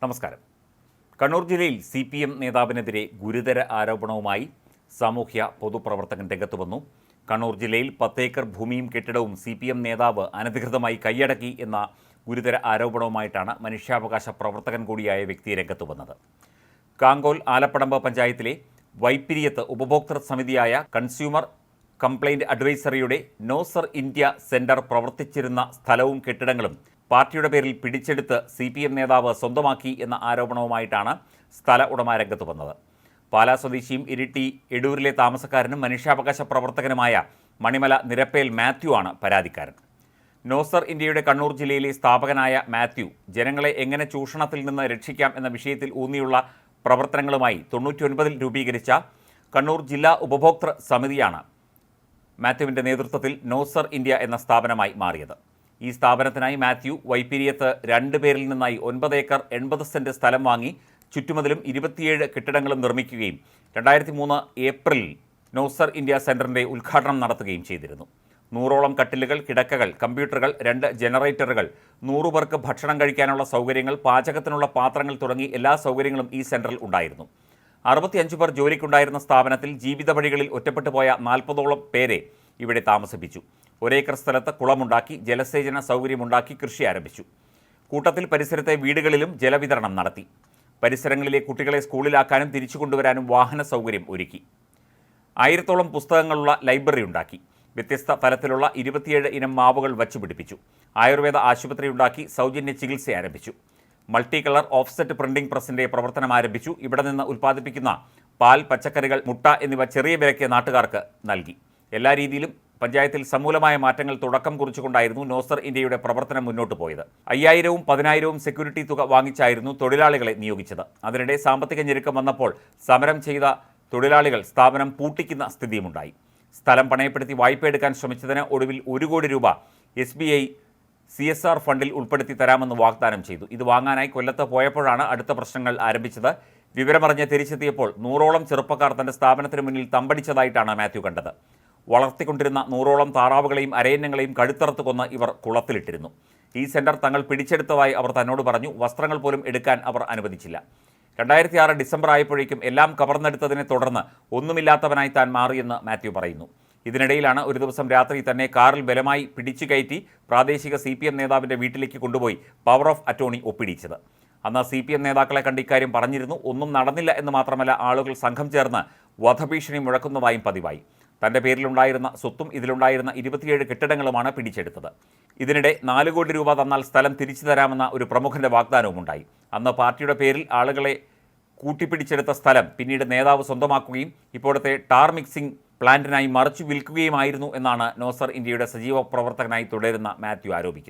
നമസ്കാരം. കണ്ണൂർ ജില്ലയിൽ CPM നേതാവിനെതിരെ ഗുരുതര ആരോപണവുമായി സാമൂഹ്യ പൊതുപ്രവർത്തകൻ രംഗത്ത് വന്നു. കണ്ണൂർ ജില്ലയിൽ 10 ഏക്കർ ഭൂമിയും കെട്ടിടവും CPM നേതാവ് അനധികൃതമായി കൈയടക്കി എന്ന ഗുരുതര ആരോപണവുമായിട്ടാണ് മനുഷ്യാവകാശ പ്രവർത്തകൻ കൂടിയായ വ്യക്തി രംഗത്ത് വന്നത്. കാങ്കോൽ ആലപ്പടമ്പ് പഞ്ചായത്തിലെ വൈപ്പിരിയത്ത് ഉപഭോക്തൃ സമിതിയായ കൺസ്യൂമർ കംപ്ലയിൻറ്റ് അഡ്വൈസറിയുടെ നോസർ ഇന്ത്യ സെൻറ്റർ പ്രവർത്തിച്ചിരുന്ന സ്ഥലവും കെട്ടിടങ്ങളും പാർട്ടിയുടെ പേരിൽ പിടിച്ചെടുത്ത് CPM നേതാവ് സ്വന്തമാക്കി എന്ന ആരോപണവുമായിട്ടാണ് സ്ഥല ഉടമ രംഗത്ത് വന്നത്. പാലാ സ്വദേശിയും ഇരിട്ടി എടൂരിലെ താമസക്കാരനും മനുഷ്യാവകാശ പ്രവർത്തകനുമായ മണിമല നിരപ്പേൽ മാത്യു ആണ് പരാതിക്കാരൻ. നോസർ ഇന്ത്യയുടെ കണ്ണൂർ ജില്ലയിലെ സ്ഥാപകനായ മാത്യു ജനങ്ങളെ എങ്ങനെ ചൂഷണത്തിൽ നിന്ന് രക്ഷിക്കാം എന്ന വിഷയത്തിൽ ഊന്നിയുള്ള പ്രവർത്തനങ്ങളുമായി 99-ൽ രൂപീകരിച്ച കണ്ണൂർ ജില്ലാ ഉപഭോക്തൃ സമിതിയാണ് മാത്യുവിൻ്റെ നേതൃത്വത്തിൽ നോസർ ഇന്ത്യ എന്ന സ്ഥാപനമായി മാറിയത്. ഈ സ്ഥാപനത്തിനായി മാത്യു വൈപ്പിരിയത്ത് 2 പേരിൽ നിന്നായി 9 ഏക്കർ 80 സെൻറ്റ് സ്ഥലം വാങ്ങി ചുറ്റുമതിലും 27 കെട്ടിടങ്ങളും നിർമ്മിക്കുകയും 2003 ഏപ്രിലിൽ നോസർ ഇന്ത്യ സെൻറ്ററിൻ്റെ ഉദ്ഘാടനം നടത്തുകയും ചെയ്തിരുന്നു. 100ഓളം കട്ടിലുകൾ, കിടക്കകൾ, കമ്പ്യൂട്ടറുകൾ, 2 ജനറേറ്ററുകൾ, 100 പേർക്ക് ഭക്ഷണം കഴിക്കാനുള്ള സൗകര്യങ്ങൾ, പാചകത്തിനുള്ള പാത്രങ്ങൾ തുടങ്ങി എല്ലാ സൗകര്യങ്ങളും ഈ സെൻറ്ററിൽ ഉണ്ടായിരുന്നു. 65 പേർ ജോലിക്കുണ്ടായിരുന്ന സ്ഥാപനത്തിൽ ജീവിത വഴികളിൽ ഒറ്റപ്പെട്ടു പോയ 40ഓളം പേരെ ഇവിടെ താമസിപ്പിച്ചു. 1 ഏക്കർ സ്ഥലത്ത് കുളമുണ്ടാക്കി, ജലസേചന സൗകര്യമുണ്ടാക്കി, കൃഷി ആരംഭിച്ചു. കൂട്ടത്തിൽ പരിസരത്തെ വീടുകളിലും ജലവിതരണം നടത്തി. പരിസരങ്ങളിലെ കുട്ടികളെ സ്കൂളിലാക്കാനും തിരിച്ചു കൊണ്ടുവരാനും വാഹന സൗകര്യം ഒരുക്കി. 1000ഓളം പുസ്തകങ്ങളുള്ള ലൈബ്രറി ഉണ്ടാക്കി. വ്യത്യസ്ത തലത്തിലുള്ള 27 ഇനം മാവുകൾ വച്ചുപിടിപ്പിച്ചു. ആയുർവേദ ആശുപത്രി ഉണ്ടാക്കി. സൗജന്യ ചികിത്സ ആരംഭിച്ചു. മൾട്ടി കളർ ഓഫ്സെറ്റ് പ്രിന്റിംഗ് പ്രസിൻ്റെ പ്രവർത്തനം ആരംഭിച്ചു. ഇവിടെ നിന്ന് ഉൽപ്പാദിപ്പിക്കുന്ന പാൽ, പച്ചക്കറികൾ, മുട്ട എന്നിവ ചെറിയ വിലയ്ക്ക് നാട്ടുകാർക്ക് നൽകി. എല്ലാ രീതിയിലും പഞ്ചായത്തിൽ സമൂലമായ മാറ്റങ്ങൾ തുടക്കം കുറിച്ചുകൊണ്ടായിരുന്നു നോസർ ഇന്ത്യയുടെ പ്രവർത്തനം മുന്നോട്ട് പോയത്. 5000-ഉം 10,000-ഉം സെക്യൂരിറ്റി തുക വാങ്ങിച്ചായിരുന്നു തൊഴിലാളികളെ നിയോഗിച്ചത്. അതിനിടെ സാമ്പത്തിക ഞെരുക്കം വന്നപ്പോൾ സമരം ചെയ്ത തൊഴിലാളികൾ സ്ഥാപനം പൂട്ടിക്കുന്ന സ്ഥിതിയുമുണ്ടായി. സ്ഥലം പണയപ്പെടുത്തി വായ്പയെടുക്കാൻ ശ്രമിച്ചതിന് ഒടുവിൽ 1 കോടി രൂപ SBI CSR ഫണ്ടിൽ ഉൾപ്പെടുത്തി തരാമെന്ന് വാഗ്ദാനം ചെയ്തു. ഇത് വാങ്ങാനായി കൊല്ലത്ത് പോയപ്പോഴാണ് അടുത്ത പ്രശ്നങ്ങൾ ആരംഭിച്ചത്. വിവരമറിഞ്ഞ് തിരിച്ചെത്തിയപ്പോൾ 100ഓളം ചെറുപ്പക്കാർ തൻ്റെ സ്ഥാപനത്തിന് മുന്നിൽ തമ്പടിച്ചതായിട്ടാണ് മാത്യു കണ്ടത്. വളർത്തിക്കൊണ്ടിരുന്ന 100ഓളം താറാവുകളെയും അരയന്നങ്ങളെയും കഴുത്തറുത്ത് കൊന്ന് ഇവർ കുളത്തിലിട്ടിരുന്നു. ഈ സെൻറ്റർ തങ്ങൾ പിടിച്ചെടുത്തതായി അവർ തന്നോട് പറഞ്ഞു. വസ്ത്രങ്ങൾ പോലും എടുക്കാൻ അവർ അനുവദിച്ചില്ല. 2006 ഡിസംബർ ആയപ്പോഴേക്കും എല്ലാം കവർന്നെടുത്തതിനെ തുടർന്ന് ഒന്നുമില്ലാത്തവനായി താൻ മാറിയെന്ന് മാത്യു പറയുന്നു. ഇതിനിടയിലാണ് ഒരു ദിവസം രാത്രി തന്നെ കാറിൽ ബലമായി പിടിച്ചു കയറ്റി പ്രാദേശിക CPM നേതാവിൻ്റെ വീട്ടിലേക്ക് കൊണ്ടുപോയി പവർ ഓഫ് അറ്റോർണി ഒപ്പിടിച്ചത്. അന്ന് CPM നേതാക്കളെ കണ്ട് ഇക്കാര്യം പറഞ്ഞിരുന്നു. ഒന്നും നടന്നില്ല എന്ന് മാത്രമല്ല, ആളുകൾ സംഘം ചേർന്ന് വധഭീഷണി മുഴക്കുന്നതായും പതിവായി. തൻ്റെ പേരിലുണ്ടായിരുന്ന സ്വത്തും ഇതിലുണ്ടായിരുന്ന 27 കെട്ടിടങ്ങളുമാണ് പിടിച്ചെടുത്തത്. ഇതിനിടെ 4 കോടി രൂപ തന്നാൽ സ്ഥലം തിരിച്ചു തരാമെന്ന ഒരു പ്രമുഖൻ്റെ വാഗ്ദാനവും ഉണ്ടായി. അന്ന് പാർട്ടിയുടെ പേരിൽ ആളുകളെ കൂട്ടിപ്പിടിച്ചെടുത്ത സ്ഥലം പിന്നീട് നേതാവ് സ്വന്തമാക്കുകയും ഇപ്പോഴത്തെ ടാർ മിക്സിംഗ് പ്ലാന്റിനായി മറിച്ചു വിൽക്കുകയുമായിരുന്നു എന്നാണ് നോസർ ഇന്ത്യയുടെ സജീവ പ്രവർത്തകനായി തുടരുന്ന മാത്യു ആരോപിക്കുന്നത്.